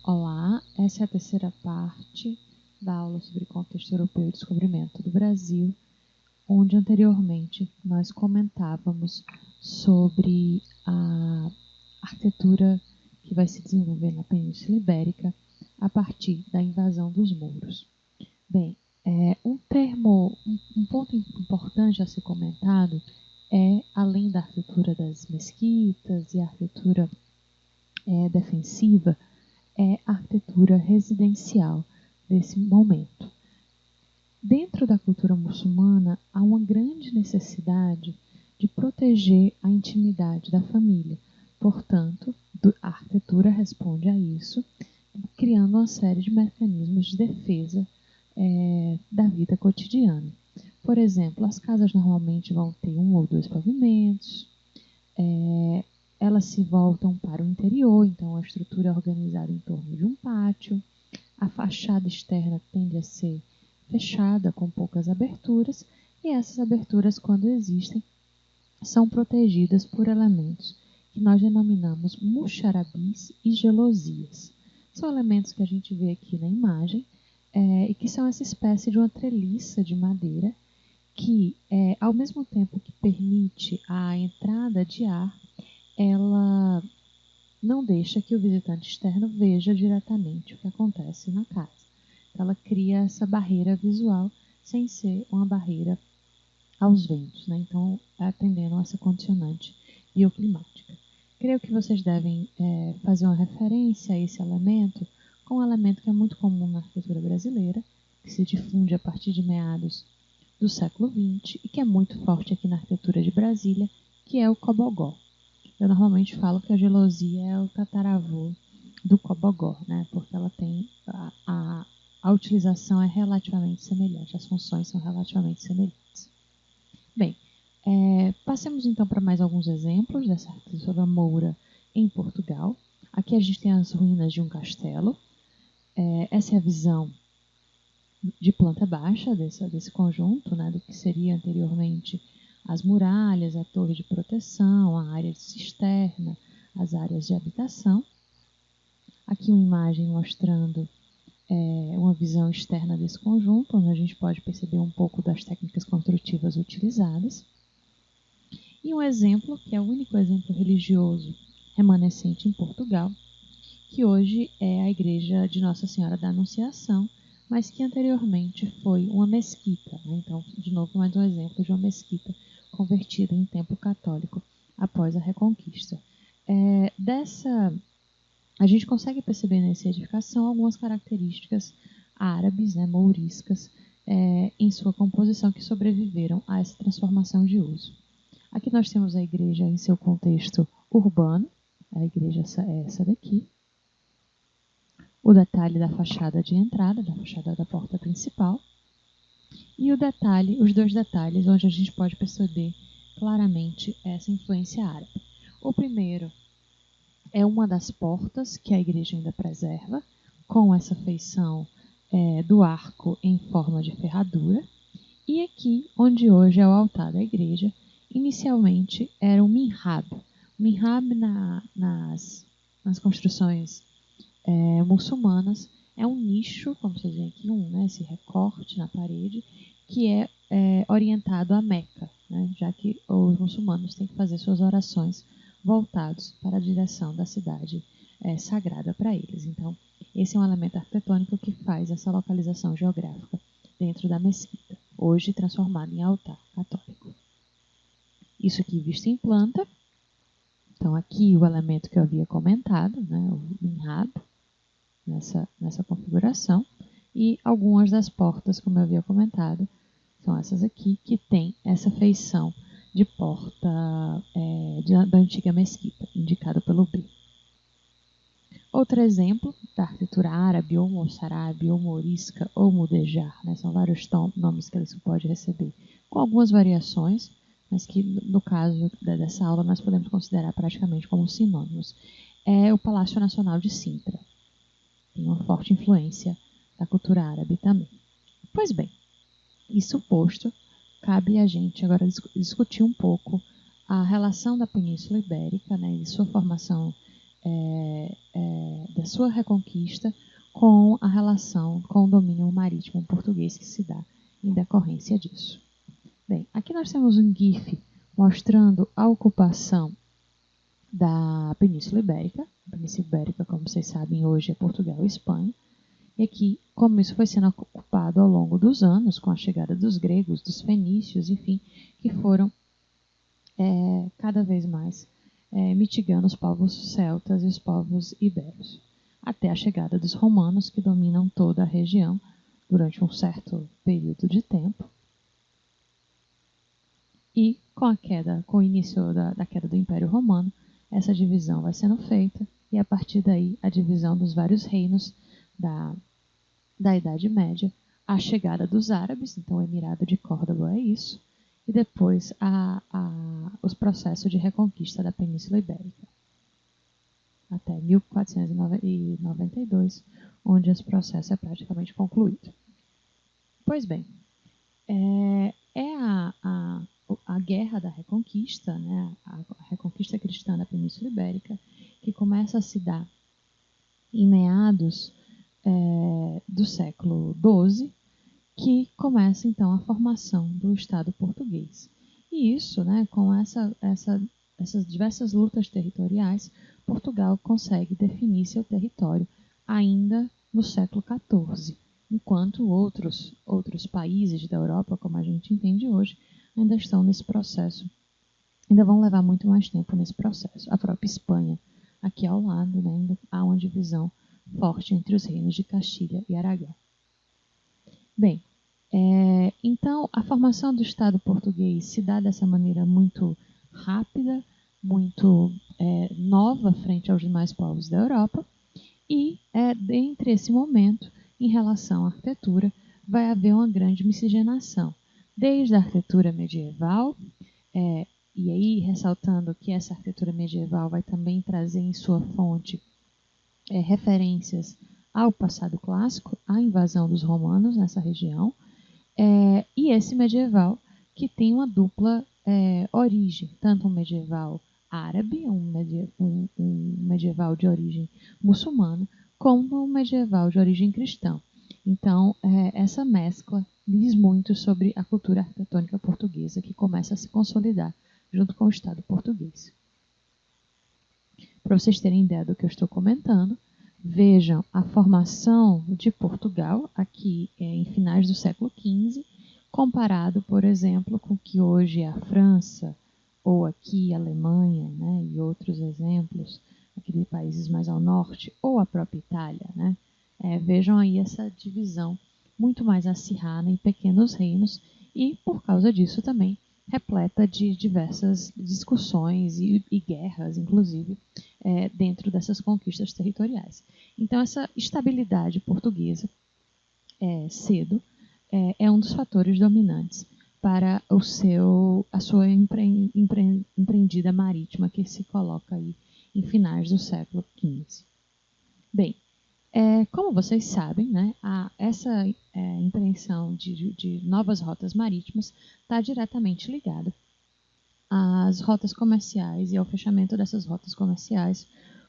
Olá, essa é a terceira parte da aula sobre contexto europeu e descobrimento do Brasil, onde anteriormente nós comentávamos sobre a arquitetura que vai se desenvolver na Península Ibérica a partir da invasão dos mouros. Bem, um ponto importante a ser comentado é, além da arquitetura das mesquitas e a arquitetura defensiva, é a arquitetura residencial desse momento. Dentro da cultura muçulmana, há uma grande necessidade de proteger a intimidade da família. Portanto, a arquitetura responde a isso, criando uma série de mecanismos de defesa da vida cotidiana. Por exemplo, as casas normalmente vão ter um ou dois pavimentos, elas se voltam para o interior, então a estrutura é organizada em torno de um pátio, a fachada externa tende a ser fechada com poucas aberturas, e essas aberturas, quando existem, são protegidas por elementos que nós denominamos muxarabis e gelosias. São elementos que a gente vê aqui na imagem e que são essa espécie de uma treliça de madeira que, ao mesmo tempo que permite a entrada de ar, ela não deixa que o visitante externo veja diretamente o que acontece na casa. Ela cria essa barreira visual sem ser uma barreira aos ventos, né? Então, atendendo a essa condicionante bioclimática. Creio que vocês devem fazer uma referência a esse elemento com um elemento que é muito comum na arquitetura brasileira, que se difunde a partir de meados do século XX e que é muito forte aqui na arquitetura de Brasília, que é o cobogó. Eu normalmente falo que a gelosia é o tataravô do cobogó, né? Porque ela tem a utilização é relativamente semelhante, as funções são relativamente semelhantes. Bem, passemos então para mais alguns exemplos dessa arquitetura moura em Portugal. Aqui a gente tem as ruínas de um castelo. Essa é a visão de planta baixa desse conjunto, né, do que seria anteriormente as muralhas, a torre de proteção, a área de cisterna, as áreas de habitação. Aqui uma imagem mostrando uma visão externa desse conjunto, onde a gente pode perceber um pouco das técnicas construtivas utilizadas. E um exemplo, que é o único exemplo religioso remanescente em Portugal, que hoje é a igreja de Nossa Senhora da Anunciação, mas que anteriormente foi uma mesquita, né? Então, de novo, mais um exemplo de uma mesquita convertida em templo católico após a Reconquista. A gente consegue perceber nessa edificação algumas características árabes, né, mouriscas, em sua composição, que sobreviveram a essa transformação de uso. Aqui nós temos a igreja em seu contexto urbano, a igreja é essa daqui. O detalhe da fachada de entrada, da fachada da porta principal, e os dois detalhes onde a gente pode perceber claramente essa influência árabe. O primeiro é uma das portas que a igreja ainda preserva, com essa feição do arco em forma de ferradura, e aqui, onde hoje é o altar da igreja, inicialmente era um mihrab. O mihrab nas construções muçulmanas é um nicho, como vocês veem aqui, esse recorte na parede, que é orientado a Meca, né, já que os muçulmanos têm que fazer suas orações voltados para a direção da cidade sagrada para eles. Então, esse é um elemento arquitetônico que faz essa localização geográfica dentro da mesquita, hoje transformada em altar católico. Isso aqui visto em planta. Então, aqui o elemento que eu havia comentado, né, o mihrab, nessa configuração, e algumas das portas, como eu havia comentado, são essas aqui, que tem essa feição de porta da antiga mesquita, indicada pelo B. Outro exemplo da arquitetura árabe, ou moçarabe, ou morisca, ou mudejar, né, são vários nomes que isso pode receber, com algumas variações, mas que no caso dessa aula nós podemos considerar praticamente como sinônimos. É o Palácio Nacional de Sintra. Tem uma forte influência da cultura árabe também. Pois bem, isso posto, cabe a gente agora discutir um pouco a relação da Península Ibérica, né, e sua formação da sua reconquista com a relação com o domínio marítimo português que se dá em decorrência disso. Bem, aqui nós temos um GIF mostrando a ocupação da Península Ibérica. A Península Ibérica, como vocês sabem, hoje é Portugal e Espanha. E aqui, como isso foi sendo ocupado ao longo dos anos, com a chegada dos gregos, dos fenícios, enfim, que foram cada vez mais mitigando os povos celtas e os povos ibéricos, até a chegada dos romanos, que dominam toda a região durante um certo período de tempo. E com o início da queda do Império Romano, essa divisão vai sendo feita, e a partir daí a divisão dos vários reinos da Idade Média, a chegada dos árabes, então o Emirado de Córdoba é isso, e depois os processos de reconquista da Península Ibérica, até 1492, onde esse processo é praticamente concluído. Pois bem, a Guerra da Reconquista, né, a Reconquista Cristã da Península Ibérica, que começa a se dar em meados do século XII, que começa então a formação do Estado português. E isso, né, com essas diversas lutas territoriais, Portugal consegue definir seu território ainda no século XIV, enquanto outros países da Europa, como a gente entende hoje, ainda estão nesse processo, ainda vão levar muito mais tempo nesse processo. A própria Espanha, aqui ao lado, né, ainda há uma divisão forte entre os reinos de Castilha e Aragão. Bem, então a formação do Estado português se dá dessa maneira muito rápida, muito nova frente aos demais povos da Europa, e dentre esse momento, em relação à arquitetura, vai haver uma grande miscigenação, desde a arquitetura medieval, e aí ressaltando que essa arquitetura medieval vai também trazer em sua fonte referências ao passado clássico, à invasão dos romanos nessa região, e esse medieval que tem uma dupla origem, tanto um medieval árabe, um medieval de origem muçulmana, como um medieval de origem cristã. Então, essa mescla diz muito sobre a cultura arquitetônica portuguesa, que começa a se consolidar junto com o Estado português. Para vocês terem ideia do que eu estou comentando, vejam a formação de Portugal aqui em finais do século XV, comparado, por exemplo, com o que hoje é a França, ou aqui a Alemanha, né, e outros exemplos, aqueles países mais ao norte, ou a própria Itália. Né? Vejam aí essa divisão muito mais acirrada em pequenos reinos e, por causa disso, também repleta de diversas discussões e guerras, inclusive, dentro dessas conquistas territoriais. Então, essa estabilidade portuguesa cedo é um dos fatores dominantes para a sua empreendida marítima que se coloca aí em finais do século XV. Bem, como vocês sabem, né, essa impreensão de novas rotas marítimas está diretamente ligada às rotas comerciais e ao fechamento dessas rotas comerciais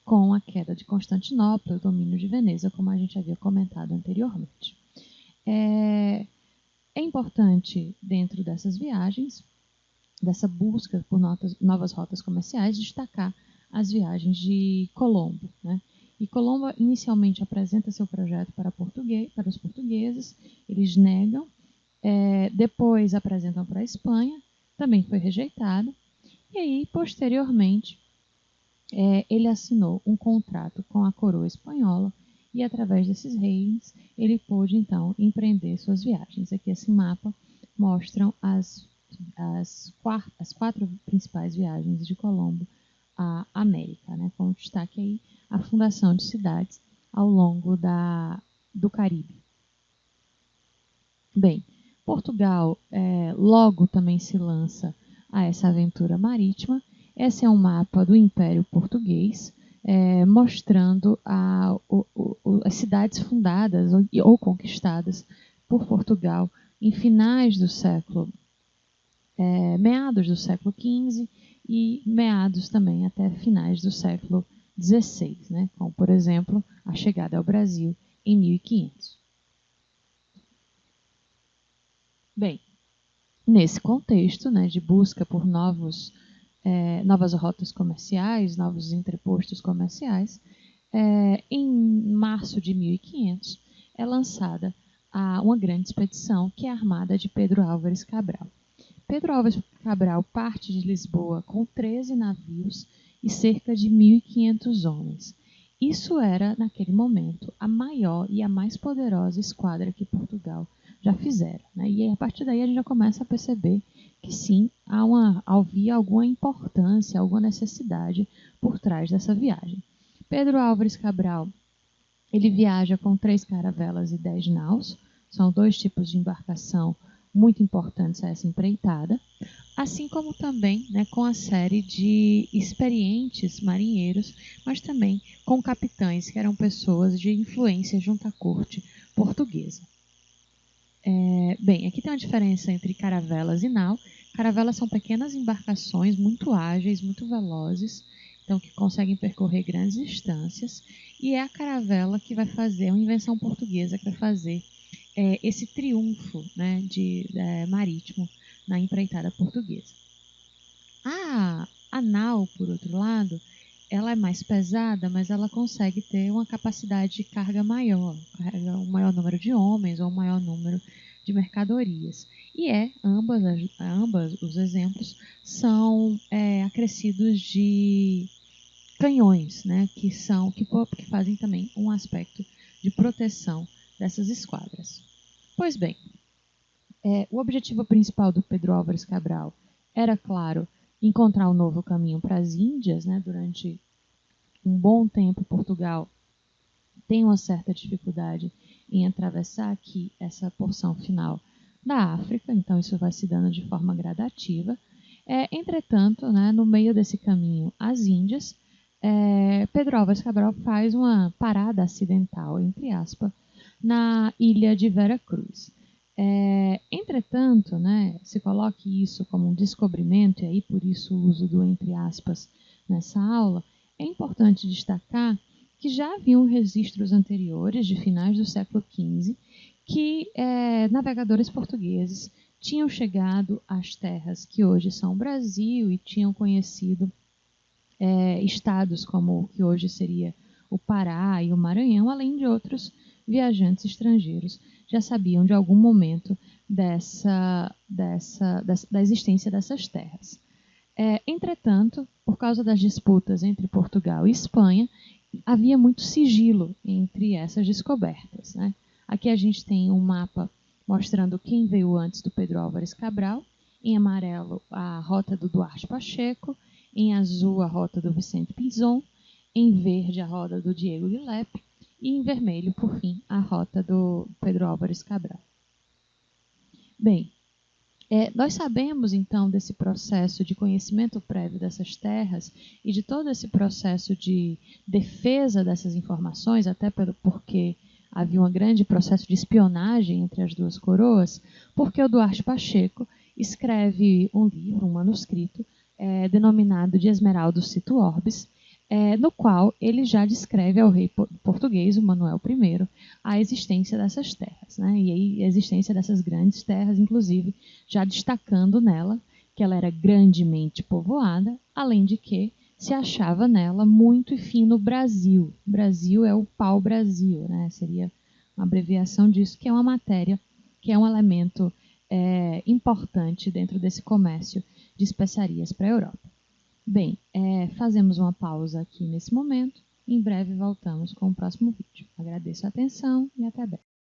com a queda de Constantinopla e o domínio de Veneza, como a gente havia comentado anteriormente. É importante, dentro dessas viagens, dessa busca por novas rotas comerciais, destacar as viagens de Colombo, né? E Colombo inicialmente apresenta seu projeto para os portugueses, eles negam, depois apresentam para a Espanha, também foi rejeitado, e aí, posteriormente, ele assinou um contrato com a coroa espanhola e, através desses reis, ele pôde, então, empreender suas viagens. Aqui esse mapa mostra as 4 principais viagens de Colombo à América, né, com destaque aí a fundação de cidades ao longo do Caribe. Bem, Portugal logo também se lança a essa aventura marítima. Esse é um mapa do Império Português, mostrando as cidades fundadas ou conquistadas por Portugal em finais do meados do século XV e meados também até finais do século XVI, né? Como, por exemplo, a chegada ao Brasil em 1500. Bem, nesse contexto, né, de busca por novas rotas comerciais, novos entrepostos comerciais, em março de 1500 é lançada uma grande expedição, que é a Armada de Pedro Álvares Cabral. Pedro Álvares Cabral parte de Lisboa com 13 navios e cerca de 1.500 homens. Isso era, naquele momento, a maior e a mais poderosa esquadra que Portugal já fizera, né? E a partir daí a gente já começa a perceber que sim, havia alguma importância, alguma necessidade por trás dessa viagem. Pedro Álvares Cabral, ele viaja com 3 caravelas e 10 naus, são 2 tipos de embarcação muito importantes a essa empreitada, assim como também, né, com a série de experientes marinheiros, mas também com capitães que eram pessoas de influência junto à corte portuguesa. Bem, aqui tem uma diferença entre caravelas e nau. Caravelas são pequenas embarcações muito ágeis, muito velozes, então que conseguem percorrer grandes distâncias, e é a caravela que vai fazer, uma invenção portuguesa que vai fazer esse triunfo, né, marítimo na empreitada portuguesa. A nau, por outro lado, ela é mais pesada, mas ela consegue ter uma capacidade de carga maior, carrega um maior número de homens ou um maior número de mercadorias. E ambas os exemplos são acrescidos de canhões, né, que fazem também um aspecto de proteção dessas esquadras. Pois bem, o objetivo principal do Pedro Álvares Cabral era, claro, encontrar um novo caminho para as Índias, né? Durante um bom tempo, Portugal tem uma certa dificuldade em atravessar aqui essa porção final da África, então isso vai se dando de forma gradativa. Entretanto, né, no meio desse caminho às Índias, Pedro Álvares Cabral faz uma parada acidental, entre aspas, na ilha de Vera Cruz. Entretanto, né, se coloque isso como um descobrimento, e aí por isso o uso do entre aspas nessa aula, é importante destacar que já haviam registros anteriores, de finais do século XV, que navegadores portugueses tinham chegado às terras que hoje são o Brasil e tinham conhecido estados como o que hoje seria o Pará e o Maranhão, além de outros viajantes estrangeiros já sabiam de algum momento da existência dessas terras. Entretanto, por causa das disputas entre Portugal e Espanha, havia muito sigilo entre essas descobertas, né? Aqui a gente tem um mapa mostrando quem veio antes do Pedro Álvares Cabral, em amarelo a rota do Duarte Pacheco, em azul a rota do Vicente Pinzon, em verde a rota do Diego de Lepe e em vermelho, por fim, a rota do Pedro Álvares Cabral. Bem, nós sabemos então desse processo de conhecimento prévio dessas terras e de todo esse processo de defesa dessas informações, até porque havia um grande processo de espionagem entre as duas coroas, porque o Duarte Pacheco escreve um livro, um manuscrito, denominado de Esmeraldo Cito Orbis, no qual ele já descreve ao rei português, o Manuel I, a existência dessas terras, né? E aí a existência dessas grandes terras, inclusive, já destacando nela que ela era grandemente povoada, além de que se achava nela muito e fino Brasil. Brasil é o pau-brasil, né? Seria uma abreviação disso, que é uma matéria, que é um elemento importante dentro desse comércio de especiarias para a Europa. Bem, fazemos uma pausa aqui nesse momento. Em breve voltamos com o próximo vídeo. Agradeço a atenção e até breve.